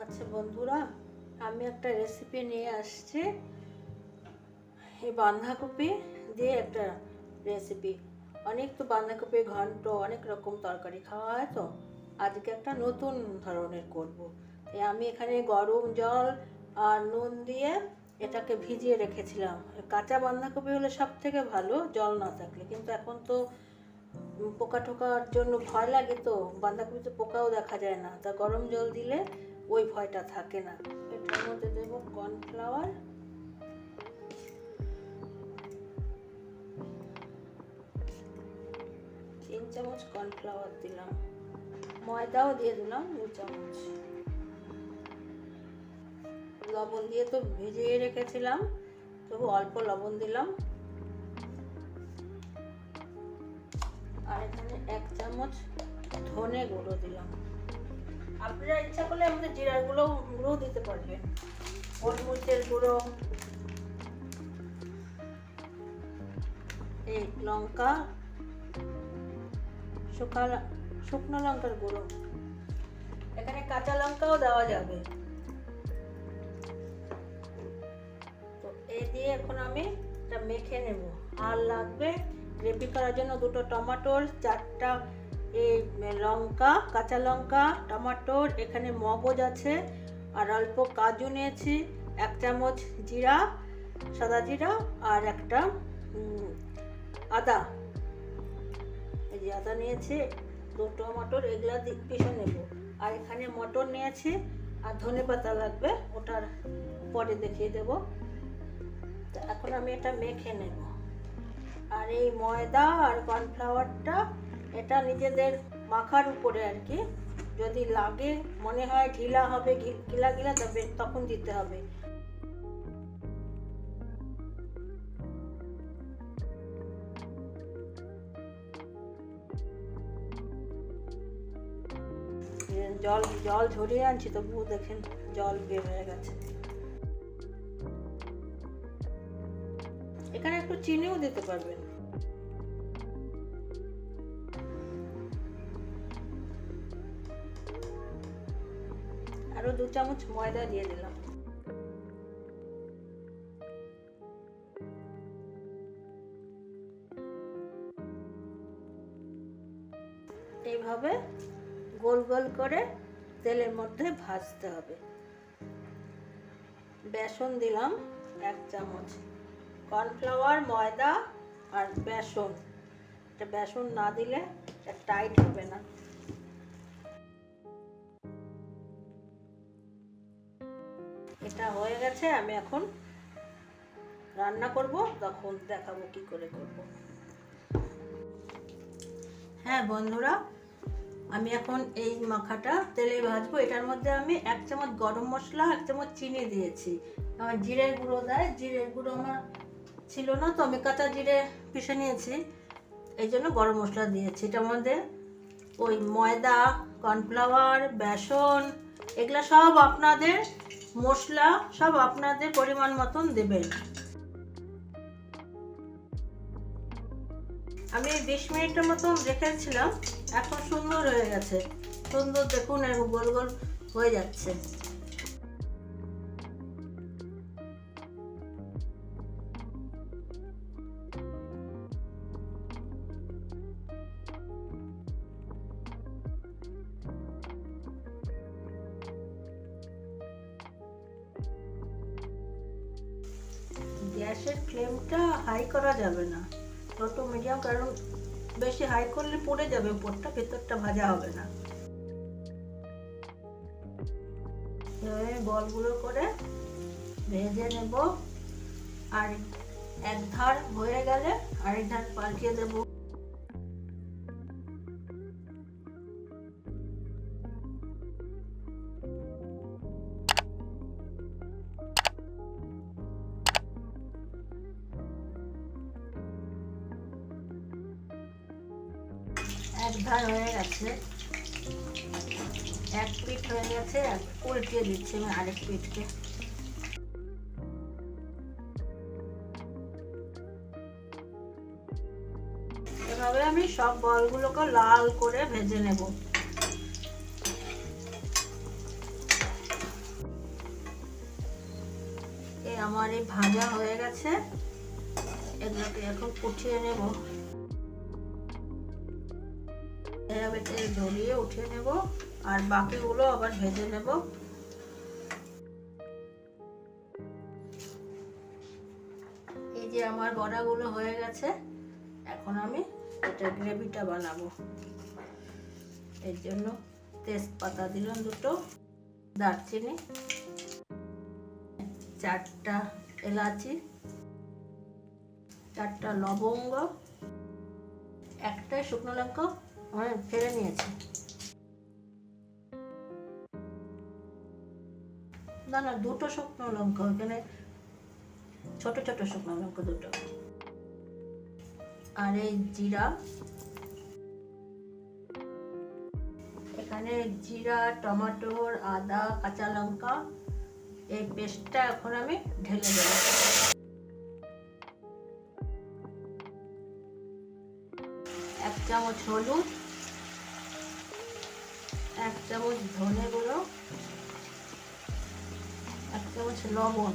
আচ্ছা বন্ধুরা, আমি একটা রেসিপি নিয়ে আসছি। এই বাঁধাকপি দিয়ে একটা রেসিপি। অনেক তো বাঁধাকপি ঘন্ট, অনেক রকম তরকারি খাওয়া হয়, তো আজকে একটা নতুন ধরনের করব। আমি এখানে গরম জল আর নুন দিয়ে এটাকে ভিজিয়ে রেখেছিলাম। কাঁচা বাঁধাকপি হলে সব থেকে ভালো, জল না থাকলে। কিন্তু এখন তো পোকা টোকার জন্য ভয় লাগে, তো বাঁধাকপিতে পোকাও দেখা যায় না, তা গরম জল দিলে ওই ভয়টা থাকে না। এটার মধ্যে দেব কর্নফ্লাওয়ার, 3 চামচ কর্নফ্লাওয়ার দিলাম, ময়দাও দিয়ে দিলাম 2 চামচ, লবণ দিয়ে তো ভিজিয়ে রেখেছিলাম, তবু অল্প লবণ দিলাম। আর এখানে 1 চামচ ধনে গুঁড়ো দিলাম। আপনারা ইচ্ছা করলে আমাদের জিরার গুঁড়ো দিতে পারবেন, গোলমরিচের গুঁড়ো, এই লঙ্কা, শুকনো লঙ্কার গুঁড়ো, এখানে কাঁচা লঙ্কাও দেওয়া যাবে। তো এই দিয়ে এখন আমি এটা মেখে নেব। আর লাগবে গ্রেভি করার জন্য 2টো টমেটোর, 4টা এই লঙ্কা, কাঁচা লঙ্কা, টমেটোর, এখানে মগজ আছে, আর অল্প কাজু নিয়েছি, 1 চামচ জিরা, সাদা জিরা, আর একটা আদা, এই যে আদা নিয়েছি, 2 টমেটোর, এগুলা পিষে নেব। আর এখানে মটর নিয়েছি, আর ধনে পাতা লাগবে, ওটার পরে দেখিয়ে দেব। তো এখন আমি এটা মেখে নেব। আর এই ময়দা আর কর্নফ্লাওয়ারটা এটা নিজেদের মাখার উপরে আর কি, যদি লাগে মনে হয় ঢিলা হবে, গিলা গিলা তবে তখন দিতে হবে। জল ঝরিয়ে আনছি, তবুও দেখেন জল বের হয়ে গেছে। এখানে একটু চিনিও দিতে পারবেন। আরো 2 চামচ ময়দা দিয়ে দিলাম। এইভাবে গোল গোল করে তেলের মধ্যে ভাজতে হবে। বেসন দিলাম 1 চামচ, কর্নফ্লাওয়ার, ময়দা আর বেসন। এটা বেসন না দিলে এটা টাইট হবে না। এটা হয়ে গেছে, আমি এখন রান্না করব, তখন দেখাবো কি করে করব। হ্যাঁ বন্ধুরা, আমি এখন এই মাখাটা তেলে ভাজবো। এটার মধ্যে আমি 1 চামচ গরম মশলা, 1 চামচ চিনি দিয়েছি। আমার জিরের গুঁড়ো দেয়, জিরের গুঁড়ো আমার ছিল না, তো আমি কাঁচা জিরে পিষে নিয়েছি, এই জন্য গরম মশলা দিয়েছি। এটার মধ্যে ওই ময়দা, কর্নফ্লাওয়ার, বেসন, এগুলো সব আপনাদের মশলা, সব আপনাদের পরিমাণ মতন দেবেন। আমি 20 মিনিটের মতন রেখেছিলাম, এখন সুন্দর হয়ে গেছে। সুন্দর দেখুন, গোল গোল হয়ে যাচ্ছে। গ্যাসের ফ্লেমটা হাই করা যাবে না, ছোট মিডিয়াম, কারণ বেশি হাই করলে পড়ে যাবে উপরটা, ভেতরটা ভাজা হবে না। এভাবে বলগুলো করে ভেজে নেব, আর এক ধার হয়ে গেলে আরেক ধার পাল্টিয়ে দেব। এক ধার হয়ে গেছে, এক পিঠ হয়ে গেছে, উল্টিয়ে দিচ্ছি আমি আরেক পিঠকে। এভাবে আমি সব বলগুলোকে লাল করে ভেজে নেব। আমার এই ভাজা হয়ে গেছে, এগুলোকে এখন উঠিয়ে নেব। এভাবে তেল ঝরিয়ে উঠিয়ে নেব, আর বাকিগুলো আবার ভেজে নেব। এই যে আমার বড়াগুলো হয়ে গেছে, এখন আমি এটা গ্রেভিটা বানাবো। এর জন্য তেজপাতা দিলাম দুটো, দারচিনি, 4টা এলাচি, 4টা লবঙ্গ, 1টা শুকনো লঙ্কা আমি ফেলে নিয়েছি, না 2টো শুকনো লঙ্কা, ওখানে ছোট ছোট শুকনো লঙ্কা 2টো, আর এই জিরা, এখানে জিরা, টমেটোর, আদা, কাঁচা লঙ্কা, এই পেস্টটা এখন আমি ঢেলে দেব। 1 চামচ হলুদ, 1 চামচ ধনে গুঁড়ো, 1 চামচ লবণ,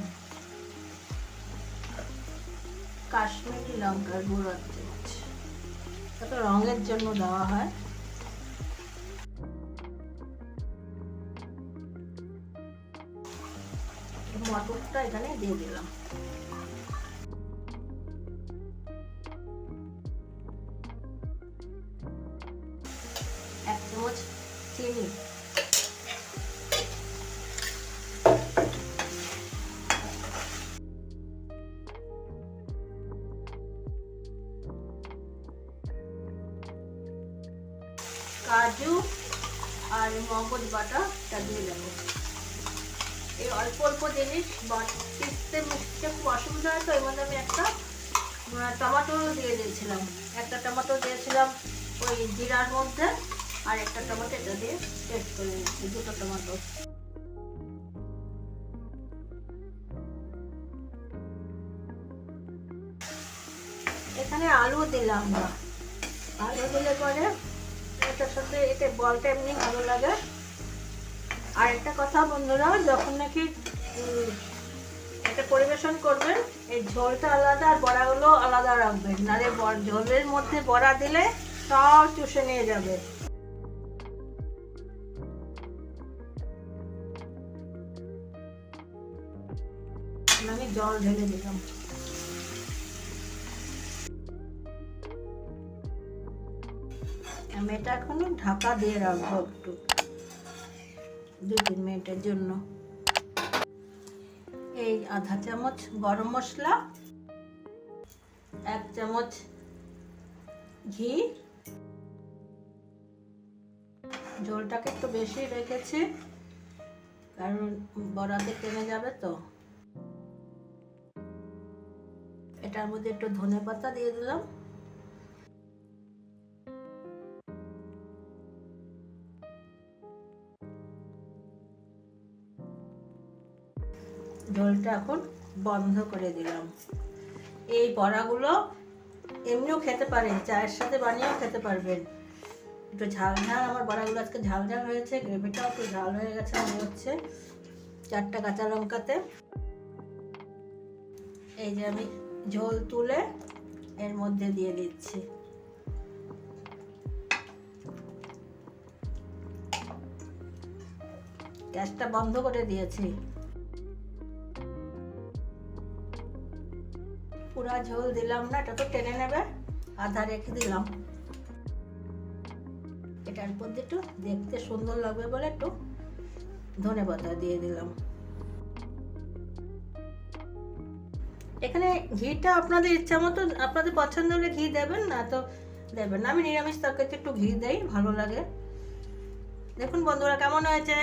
কাশ্মীরি লঙ্কার গুঁড়ো 1 চামচ, এটা রঙের জন্য দেওয়া হয়। মটরটা এখানে দিয়ে দিলাম। এক চামচ চিনি, কাজু আর মগজ বাটাটা দিয়ে দেবো। এই অল্প অল্প জিনিস পিষতে মিশতে খুব অসুবিধা হয়, তো এর মধ্যে আমি একটা টমেটো দিয়ে দিয়েছিলাম, একটা টমেটো দিয়েছিলাম ওই জিরার মধ্যে, আর একটা টমেটো এটা দিয়ে পেস্ট করে নিচ্ছি, 2টো টমেটো। এখানে আলু দিলাম না, আলু দিলে পরে এটার সাথে এটা বলটা এমনি ভালো লাগে। আর একটা কথা বন্ধুরা, যখন নাকি এটা পরিবেশন করবেন, এই ঝোলটা আলাদা আর বড়াগুলো আলাদা রাখবেন, নাহলে ঝোলের মধ্যে বড়া দিলে সব চুষে নিয়ে যাবে। আমি জল ঢেলে দিলাম। আমি এটা এখন ঢাকা দিয়ে রাখবো একটু 2-3 মিনিটের জন্য। এই আধা চামচ গরম মশলা, 1 চামচ ঘি, ঝোলটাকে একটু বেশি রেখেছি কারণ বড়াতে টেনে যাবে, তো এটার মধ্যে একটু ধনেপাতা দিয়ে দিলাম। ঝোলটা এখন বন্ধ করে দিলাম। এই বড়াগুলো এমনিও খেতে পারেন, চায়ের সাথে বানিয়েও খেতে পারবেন। একটু ঝাল ঝাল, আমার বড়াগুলো আজকে ঝাল ঝাল হয়েছে, গ্রেভিটাও একটু ঝাল হয়ে গেছে মনে হচ্ছে 4টা কাঁচা লঙ্কাতে। এই যে আমি ঝোল তুলে এর মধ্যে দিয়ে দিচ্ছি। গ্যাসটা বন্ধ করে দিয়েছি। পুরা ঝোল দিলাম না, এটা তো টেনে নেবে, আধা রেখে দিলাম। এটার মধ্যে একটু দেখতে সুন্দর লাগবে বলে একটু ধনেপাতা দিয়ে দিলাম। এখানে ঘিটা আপনাদের ইচ্ছা মতো, আপনাদের পছন্দ হলে ঘি দেবেন, না তো দেবেন না। আমি নিরামিষ তরকারিতে একটু ঘি দেই, ভালো লাগে। দেখুন বন্ধুরা কেমন হয়েছে।